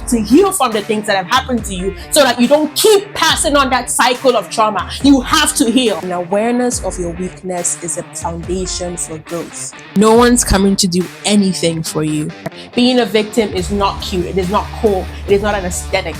to heal from the things that have happened to you so that you don't keep passing on that cycle of trauma. You have to heal. An awareness of your weakness is a foundation for growth. No one's coming to do anything for you. Being a victim is not cute. It is not cool. It is not an aesthetic.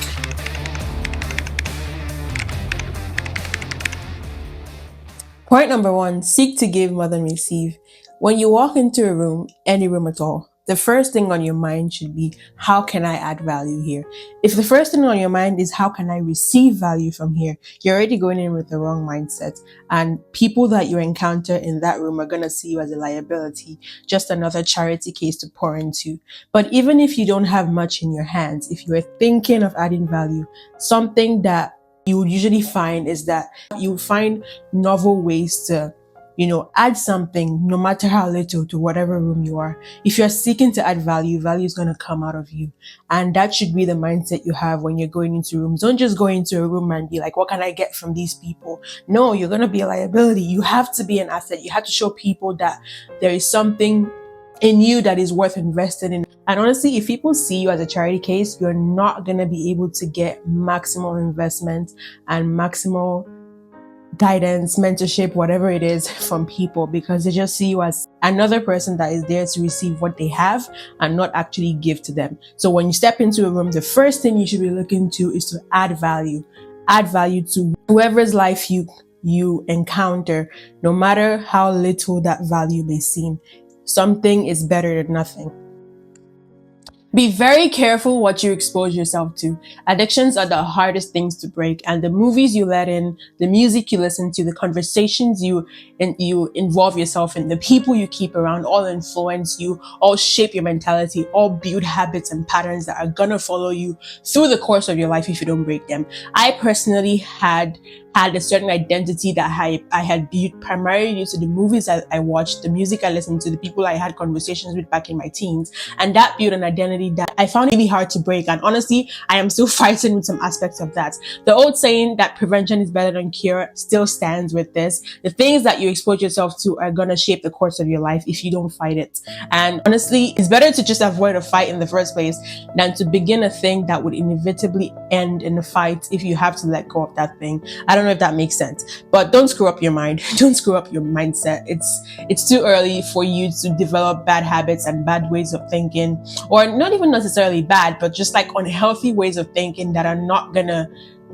Point number 1, seek to give more than receive. When you walk into a room, any room at all, the first thing on your mind should be, how can I add value here? If the first thing on your mind is, how can I receive value from here? You're already going in with the wrong mindset. And people that you encounter in that room are going to see you as a liability, just another charity case to pour into. But even if you don't have much in your hands, if you're thinking of adding value, something that you would usually find is that you find novel ways to, add something, no matter how little, to whatever room you are. If you're seeking to add value, value is going to come out of you. And that should be the mindset you have when you're going into rooms. Don't just go into a room and be like, what can I get from these people? No, you're going to be a liability. You have to be an asset. You have to show people that there is something in you that is worth investing in. And honestly, if people see you as a charity case, you're not going to be able to get maximal investment and maximal guidance, mentorship, whatever it is, from people, because they just see you as another person that is there to receive what they have and not actually give to them. So when you step into a room, the first thing you should be looking to is to add value to whoever's life you encounter, no matter how little that value may seem. Something is better than nothing. Be very careful what you expose yourself to. Addictions are the hardest things to break, and the movies you let in, the music you listen to, the conversations you involve yourself in, the people you keep around, all influence you, all shape your mentality, all build habits and patterns that are gonna follow you through the course of your life if you don't break them. I personally had a certain identity that I had built primarily due to the movies I watched, the music I listened to, the people I had conversations with back in my teens. And that built an identity that I found really hard to break. And honestly, I am still fighting with some aspects of that. The old saying that prevention is better than cure still stands with this. The things that you expose yourself to are going to shape the course of your life if you don't fight it. And honestly, it's better to just avoid a fight in the first place than to begin a thing that would inevitably end in a fight if you have to let go of that thing. I don't know if that makes sense, but don't screw up your mind. Don't screw up your mindset. It's too early for you to develop bad habits and bad ways of thinking, or not even necessarily bad, but just like unhealthy ways of thinking that are not gonna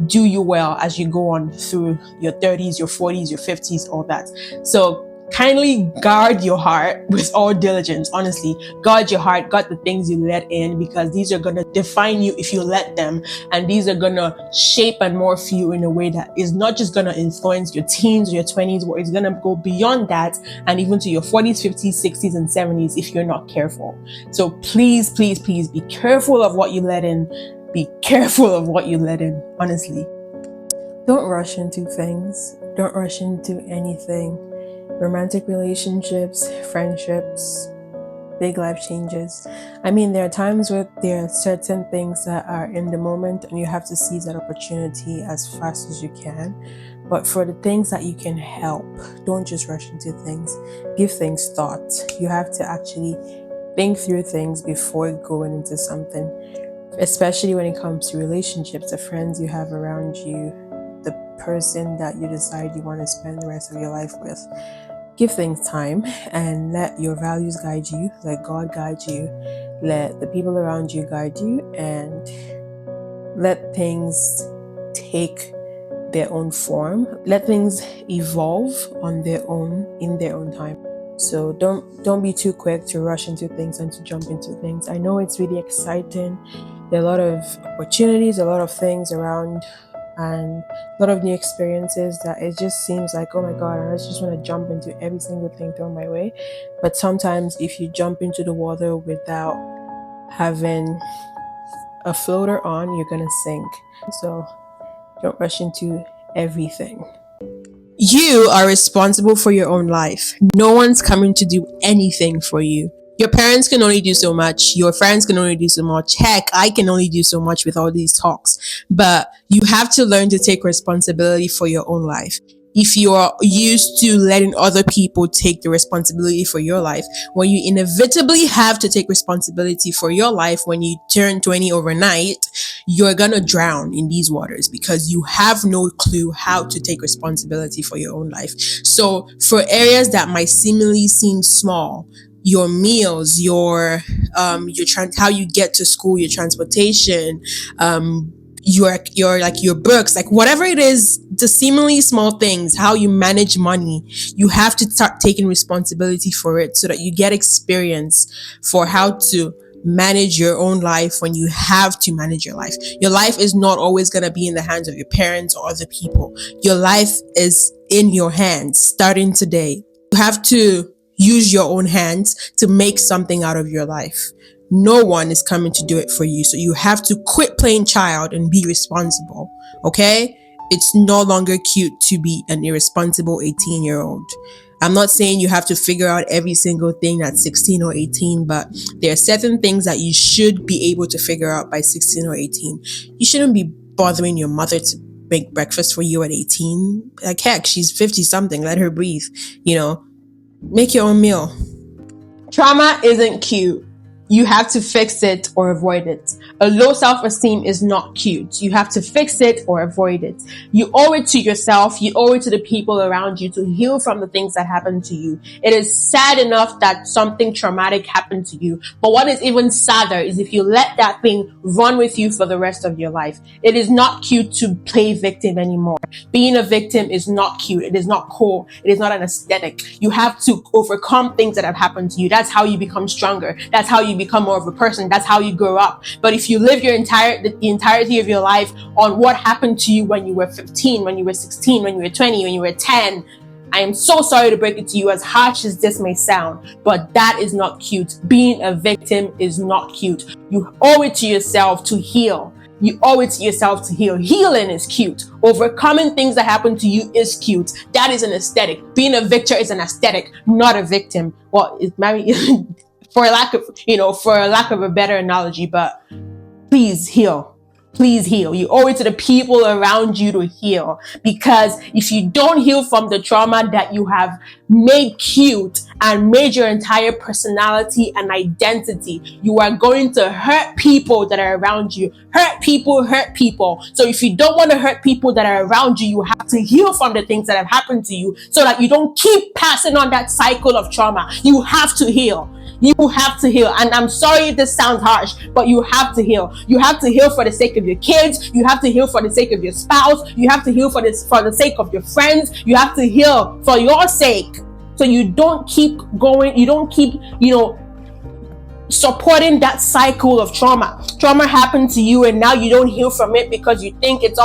do you well as you go on through your 30s, your 40s, your 50s, all that. So kindly guard your heart with all diligence. Honestly, guard your heart, guard the things you let in, because these are going to define you if you let them. And these are going to shape and morph you in a way that is not just going to influence your teens or your 20s, but it's going to go beyond that and even to your 40s, 50s, 60s, and 70s if you're not careful. So please, please, please be careful of what you let in. Be careful of what you let in, honestly. Don't rush into things. Don't rush into anything. Romantic relationships, friendships, big life changes. I mean, there are times where there are certain things that are in the moment and you have to seize that opportunity as fast as you can. But for the things that you can help, don't just rush into things. Give things thought. You have to actually think through things before going into something, especially when it comes to relationships, the friends you have around you, the person that you decide you want to spend the rest of your life with. Give things time and let your values guide you, let God guide you, let the people around you guide you, and let things take their own form. Let things evolve on their own, in their own time. So don't be too quick to rush into things and to jump into things. I know it's really exciting. There are a lot of opportunities, a lot of things around, and a lot of new experiences that it just seems like, oh my God, I just want to jump into every single thing thrown my way. But sometimes if you jump into the water without having a floater on, you're going to sink. So don't rush into everything. You are responsible for your own life. No one's coming to do anything for you. Your parents can only do so much. Your friends can only do so much. Heck, I can only do so much with all these talks. But you have to learn to take responsibility for your own life. if you're used to letting other people take the responsibility for your life, when you inevitably have to take responsibility for your life when you turn 20 overnight, you're gonna drown in these waters because you have no clue how to take responsibility for your own life. So for areas that might seemingly seem small, your meals, how you get to school, your transportation, your books, like whatever it is, the seemingly small things, how you manage money, you have to start taking responsibility for it so that you get experience for how to manage your own life when you have to manage your life. Your life is not always going to be in the hands of your parents or other people. Your life is in your hands starting today. You have to use your own hands to make something out of your life. No one is coming to do it for you. So you have to quit playing child and be responsible. Okay? It's no longer cute to be an irresponsible 18-year-old. I'm not saying you have to figure out every single thing at 16 or 18, but there are certain things that you should be able to figure out by 16 or 18. You shouldn't be bothering your mother to make breakfast for you at 18. Like, heck, she's 50 something. Let her breathe. Make your own meal. Trauma isn't cute. You have to fix it or avoid it. A low self-esteem is not cute. You have to fix it or avoid it. You owe it to yourself. You owe it to the people around you to heal from the things that happened to you. It is sad enough that something traumatic happened to you. But what is even sadder is if you let that thing run with you for the rest of your life. It is not cute to play victim anymore. Being a victim is not cute. It is not cool. It is not an aesthetic. You have to overcome things that have happened to you. That's how you become stronger. That's how you become more of a person. That's how you grow up. But if you live the entirety of your life on what happened to you when you were 15, when you were 16, when you were 20, when you were 10, I am so sorry to break it to you, as harsh as this may sound, but that is not cute. Being a victim is not cute. You owe it to yourself to heal. You owe it to yourself to heal. Healing is cute. Overcoming things that happen to you is cute. That is an aesthetic. Being a victor is an aesthetic, not a victim. Well, it's maybe for lack of a better analogy, but please heal. Please heal. You owe it to the people around you to heal, because if you don't heal from the trauma that you have made cute and made your entire personality and identity, you are going to hurt people that are around you. Hurt people. So if you don't want to hurt people that are around you, you have to heal from the things that have happened to you so that you don't keep passing on that cycle of trauma. You have to heal. You have to heal. And I'm sorry if this sounds harsh, but you have to heal. You have to heal for the sake of your kids. You have to heal for the sake of your spouse. You have to heal for the sake of your friends. You have to heal for your sake. So you don't keep going. You don't keep, supporting that cycle of trauma. Trauma happened to you and now you don't heal from it because you think it's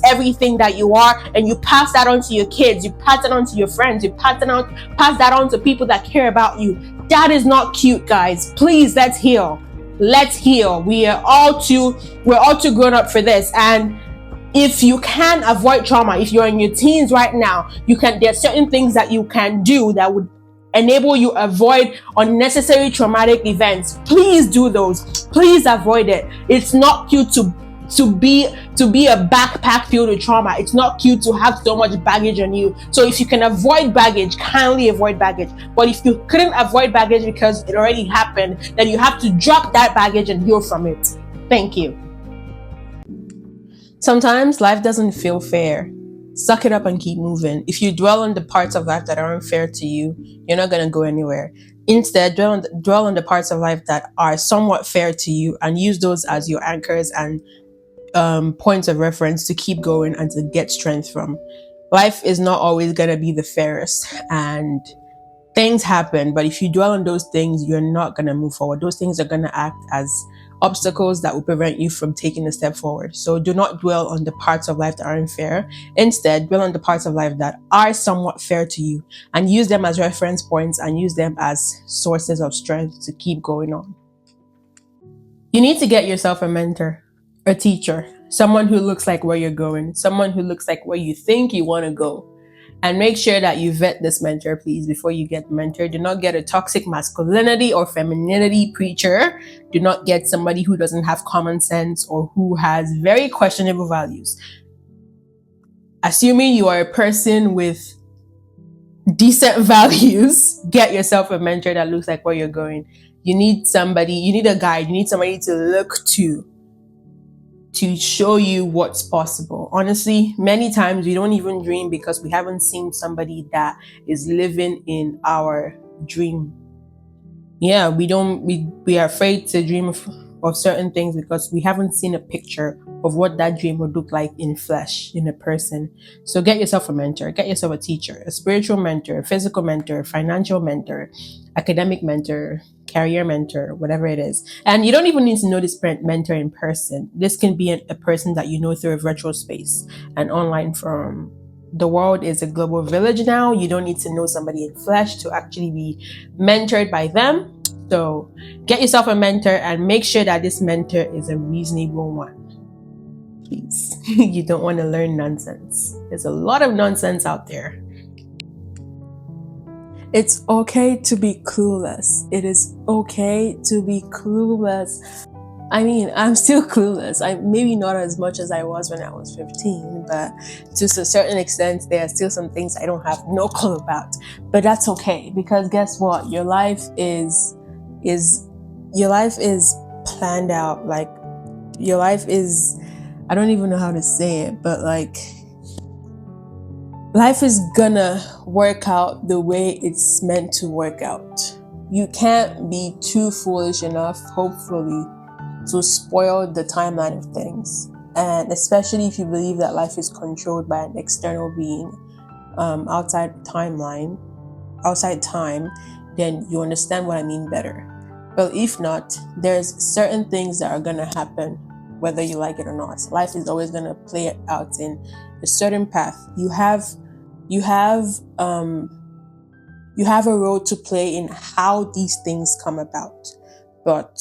everything that you are, and you pass that on to your kids, you pass that on to your friends, you pass that on to people that care about you. That is not cute, guys. Please, let's heal. Let's heal. We're all too grown up for this. And if you can avoid trauma, if you're in your teens right now, there's certain things that you can do that would enable you avoid unnecessary traumatic events. Please do those. Please avoid it. It's not cute to be a backpack filled with trauma. It's not cute to have so much baggage on you. So if you can avoid baggage, kindly avoid baggage. But if you couldn't avoid baggage because it already happened, then you have to drop that baggage and heal from it. Thank you. Sometimes life doesn't feel fair. Suck it up and keep moving. If you dwell on the parts of life that are unfair to you, you're not going to go anywhere. Instead, dwell on the parts of life that are somewhat fair to you and use those as your anchors and points of reference to keep going and to get strength from. Life is not always going to be the fairest, and things happen, but if you dwell on those things, you're not going to move forward. Those things are going to act as obstacles that will prevent you from taking a step forward. So do not dwell on the parts of life that are unfair. Instead, dwell on the parts of life that are somewhat fair to you and use them as reference points and use them as sources of strength to keep going on. You need to get yourself a mentor, a teacher, someone who looks like where you're going, someone who looks like where you think you want to go. And make sure that you vet this mentor, please, before you get mentored. Do not get a toxic masculinity or femininity preacher. Do not get somebody who doesn't have common sense or who has very questionable values. Assuming you are a person with decent values, get yourself a mentor that looks like where you're going. You need somebody, you need a guide, you need somebody to look to show you what's possible. Honestly, many times we don't even dream because we haven't seen somebody that is living in our dream. Yeah, we are afraid to dream of certain things because we haven't seen a picture of what that dream would look like in flesh, in a person. So get yourself a mentor, get yourself a teacher, a spiritual mentor, a physical mentor, financial mentor, academic mentor, career mentor, whatever it is. And you don't even need to know this mentor in person. This can be a person that you know through a virtual space and online forum. The world is a global village now. You don't need to know somebody in flesh to actually be mentored by them. So get yourself a mentor and make sure that this mentor is a reasonable one. Please. You don't want to learn nonsense. There's a lot of nonsense out there. It's okay to be clueless. It is okay to be clueless. I mean, I'm still clueless. I'm maybe not as much as I was when I was 15, but to a certain extent, there are still some things I don't have no clue about. But that's okay, because guess what? Your life is planned out. Like, your life is, I don't even know how to say it, but like, life is gonna work out the way it's meant to work out. You can't be too foolish enough, hopefully, to spoil the timeline of things. And especially if you believe that life is controlled by an external being, outside time, then you understand what I mean better. But if not, there's certain things that are gonna happen whether you like it or not. Life is always gonna play it out in a certain path. You have a role to play in how these things come about, but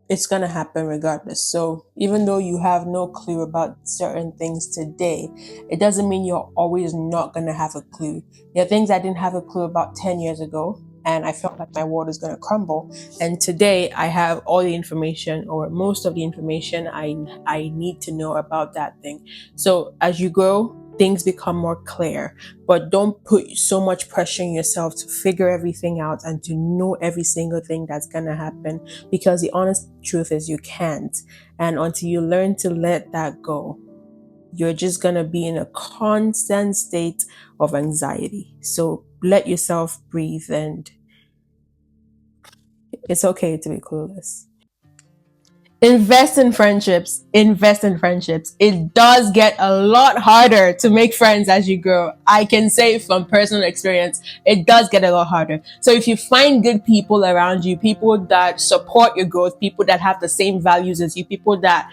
it's going to happen regardless. So even though you have no clue about certain things today, it doesn't mean you're always not going to have a clue. There are things I didn't have a clue about 10 years ago, and I felt like my world was going to crumble. And today I have all the information, or most of the information I need to know about that thing. So as you grow, things become more clear, but don't put so much pressure on yourself to figure everything out and to know every single thing that's going to happen, because the honest truth is you can't. And until you learn to let that go, you're just going to be in a constant state of anxiety. So let yourself breathe, and it's okay to be clueless. Invest in friendships. It does get a lot harder to make friends as you grow. I can say from personal experience, it does get a lot harder. So if you find good people around you, people that support your growth, people that have the same values as you, people that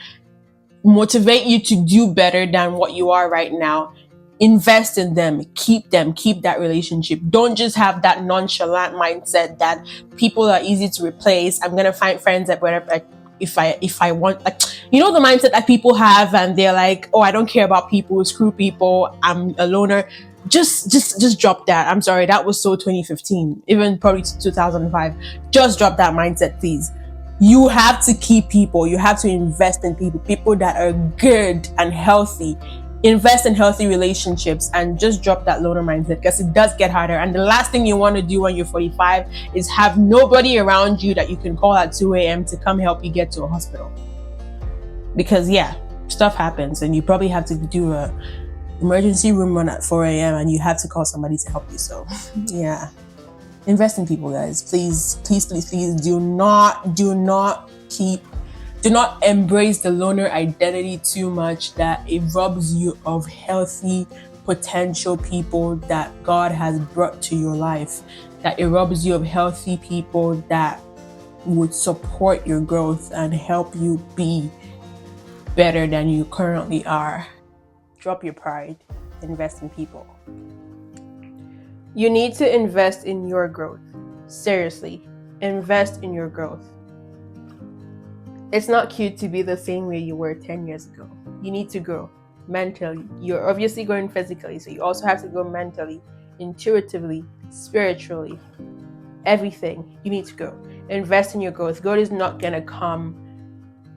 motivate you to do better than what you are right now, invest in them, keep that relationship. Don't just have that nonchalant mindset that people are easy to replace. I'm going to find friends at whatever, if I want, like, you know, the mindset that people have, and they're like, oh, I don't care about people, screw people, I'm a loner. Just drop that. I'm sorry, that was so 2015, even probably 2005. Just drop that mindset, please. You have to keep people. You have to invest in people that are good and healthy. Invest in healthy relationships and just drop that loner mindset, because it does get harder. And the last thing you want to do when you're 45 is have nobody around you that you can call at 2 a.m. to come help you get to a hospital. Because yeah, stuff happens and you probably have to do a emergency room run at 4 a.m. and you have to call somebody to help you. So yeah. Invest in people, guys. Please do not embrace the loner identity too much, that it robs you of healthy potential people that God has brought to your life, that it robs you of healthy people that would support your growth and help you be better than you currently are. Drop your pride. Invest in people. You need to invest in your growth. Seriously, invest in your growth. It's not cute to be the same way you were 10 years ago. You need to grow mentally. You're obviously growing physically, so you also have to grow mentally, intuitively, spiritually. Everything. You need to grow. Invest in your growth. Growth is not going to come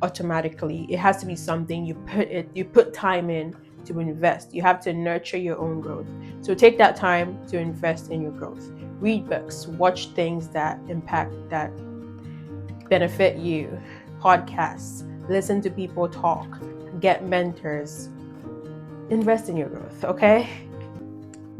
automatically. It has to be something you put time in to invest. You have to nurture your own growth. So take that time to invest in your growth. Read books, watch things that impact, that benefit you, podcasts, listen to people talk, get mentors, invest in your growth, okay?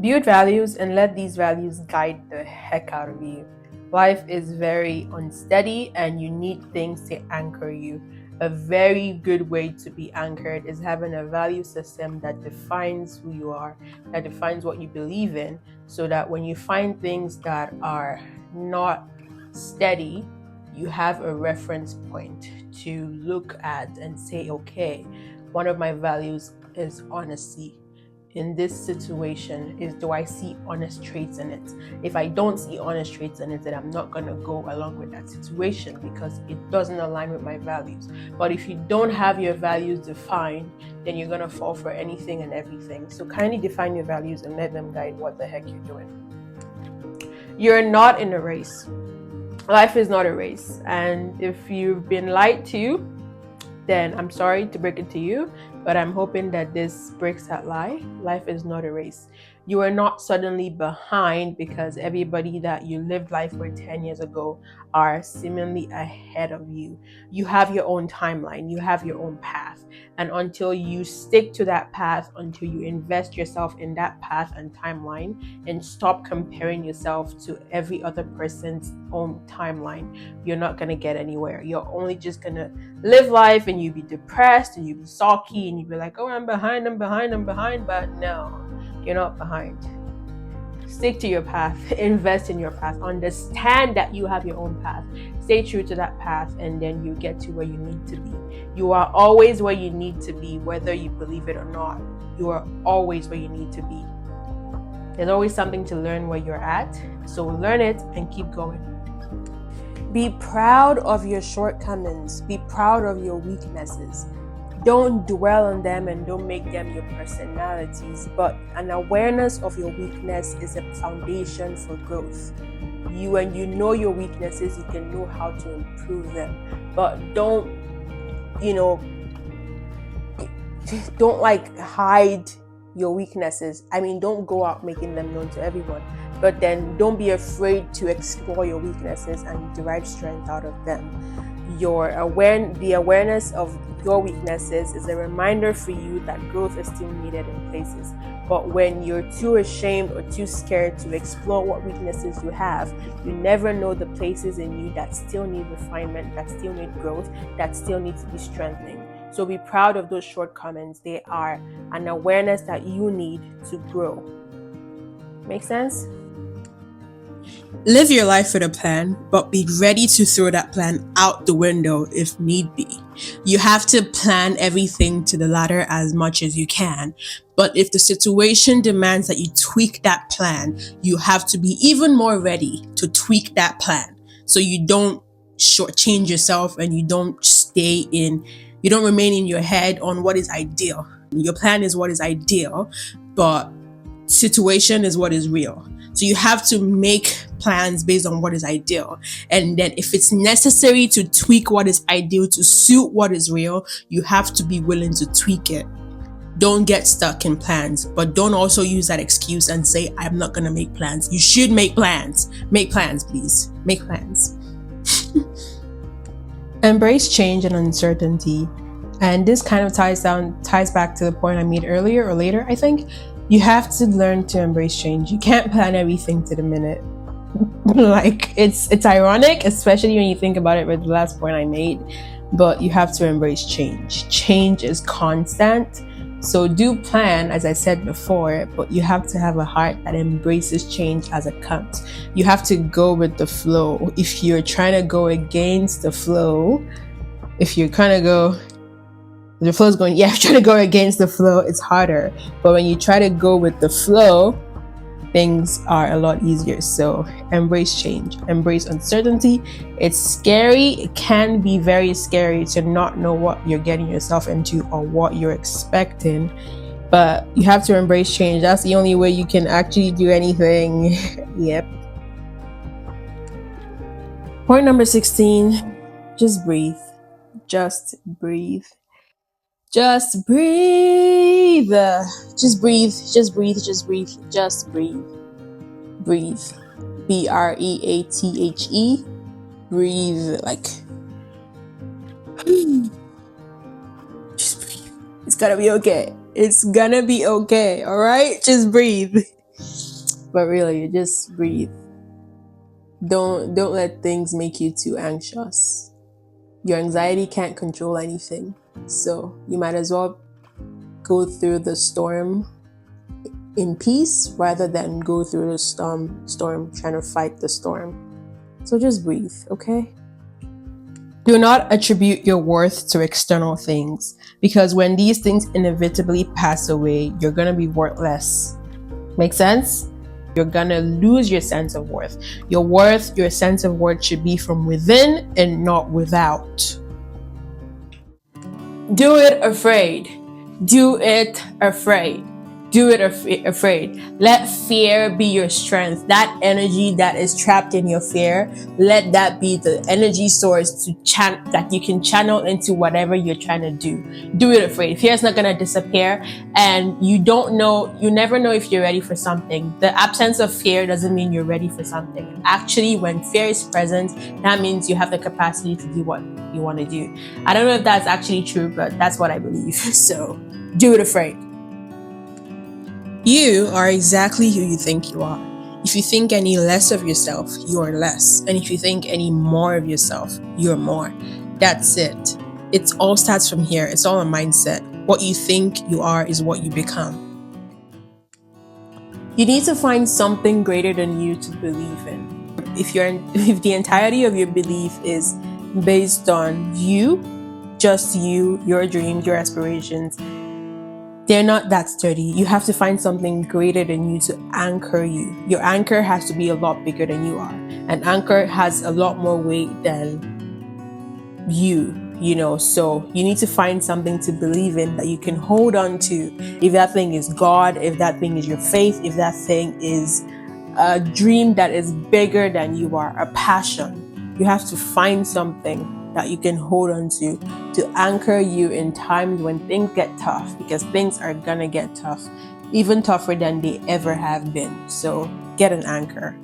Build values and let these values guide the heck out of you. Life is very unsteady and you need things to anchor you. A very good way to be anchored is having a value system that defines who you are, that defines what you believe in, so that when you find things that are not steady, you have a reference point to look at and say, okay, one of my values is honesty. In this situation, do I see honest traits in it? If I don't see honest traits in it, then I'm not going to go along with that situation because it doesn't align with my values. But if you don't have your values defined, then you're going to fall for anything and everything. So kindly define your values and let them guide what the heck you're doing. You're not in a race. Life is not a race. And if you've been lied to, then I'm sorry to break it to you, but I'm hoping that this breaks that lie. Life is not a race. You are not suddenly behind because everybody that you lived life with 10 years ago are seemingly ahead of you. You have your own timeline, you have your own path. And until you stick to that path, until you invest yourself in that path and timeline and stop comparing yourself to every other person's own timeline, you're not going to get anywhere. You're only just going to live life and you be depressed and you be sulky and you be like, oh, I'm behind. But no, you're not behind. Stick to your path, invest in your path, understand that you have your own path, stay true to that path, and then you get to where you need to be. You are always where you need to be, whether you believe it or not. You are always where you need to be. There's always something to learn where you're at, so learn it and keep going. Be proud of your shortcomings. Be proud of your weaknesses. Don't dwell on them and don't make them your personalities, but an awareness of your weakness is a foundation for growth. When you know your weaknesses, you can know how to improve them. But don't hide your weaknesses. Don't go out making them known to everyone, but then don't be afraid to explore your weaknesses and derive strength out of them. The awareness of your weaknesses is a reminder for you that growth is still needed in places. But when you're too ashamed or too scared to explore what weaknesses you have, you never know the places in you that still need refinement, that still need growth, that still need to be strengthening. So be proud of those shortcomings. They are an awareness that you need to grow. Make sense? Live your life with a plan, but be ready to throw that plan out the window if need be. You have to plan everything to the ladder as much as you can. But if the situation demands that you tweak that plan, you have to be even more ready to tweak that plan. So you don't shortchange yourself and you don't remain in your head on what is ideal. Your plan is what is ideal, but situation is what is real. So you have to make plans based on what is ideal. And then if it's necessary to tweak what is ideal to suit what is real, you have to be willing to tweak it. Don't get stuck in plans, but don't also use that excuse and say, I'm not going to make plans. You should make plans. Make plans, please. Make plans. Embrace change and uncertainty. And this kind of ties back to the point I made earlier or later, I think. You have to learn to embrace change. You can't plan everything to the minute. It's ironic, especially when you think about it with the last point I made, but you have to embrace change. Change is constant. So do plan, as I said before, but you have to have a heart that embraces change as it comes. You have to go with the flow. If you're trying to go against the flow, the flow is going, trying to go against the flow, it's harder. But when you try to go with the flow, things are a lot easier. So embrace change, embrace uncertainty. It's scary. It can be very scary to not know what you're getting yourself into or what you're expecting. But you have to embrace change. That's the only way you can actually do anything. Yep. Point number 16, just breathe. Just breathe. Just breathe. Just breathe. Just breathe. Just breathe. Just breathe. Breathe. BREATHE. Breathe. Like, just breathe. It's gonna be okay. It's gonna be okay. All right? Just breathe. But really, just breathe. Don't let things make you too anxious. Your anxiety can't control anything. So you might as well go through the storm in peace rather than go through the storm trying to fight the storm. So just breathe, okay? Do not attribute your worth to external things, because when these things inevitably pass away, you're gonna be worthless. Make sense? You're gonna lose your sense of worth. Your sense of worth should be from within and not without. Do it afraid. Do it afraid. Do it afraid. Let fear be your strength. That energy that is trapped in your fear, let that be the energy source that you can channel into whatever you're trying to do. Do it afraid. Fear is not going to disappear, and you never know if you're ready for something. The absence of fear doesn't mean you're ready for something. Actually, when fear is present, that means you have the capacity to do what you want to do. I don't know if that's actually true, but that's what I believe. So do it afraid. You are exactly who you think you are. If you think any less of yourself, you are less. And if you think any more of yourself, you're more. That's it. It all starts from here. It's all a mindset. What you think you are is what you become. You need to find something greater than you to believe in. If the entirety of your belief is based on you, just you, your dreams, your aspirations, they're not that sturdy. You have to find something greater than you to anchor you. Your anchor has to be a lot bigger than you are. An anchor has a lot more weight than you, so you need to find something to believe in that you can hold on to. If that thing is God, if that thing is your faith, if that thing is a dream that is bigger than you are, a passion, you have to find something that you can hold on to anchor you in times when things get tough, because things are gonna get tough, even tougher than they ever have been. So get an anchor.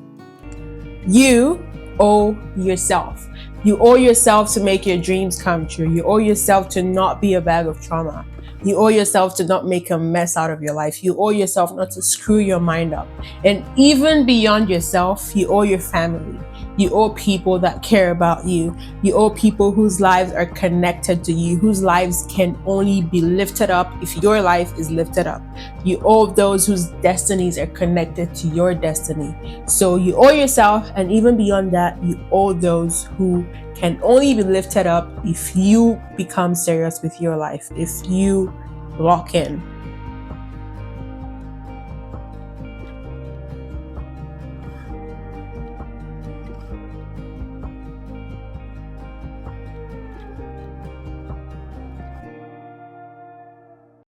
You owe yourself. You owe yourself to make your dreams come true. You owe yourself to not be a bag of trauma. You owe yourself to not make a mess out of your life. You owe yourself not to screw your mind up. And even beyond yourself, you owe your family. You owe people that care about you. You owe people whose lives are connected to you, whose lives can only be lifted up if your life is lifted up. You owe those whose destinies are connected to your destiny. So you owe yourself, and even beyond that, you owe those who can only be lifted up if you become serious with your life, if you lock in.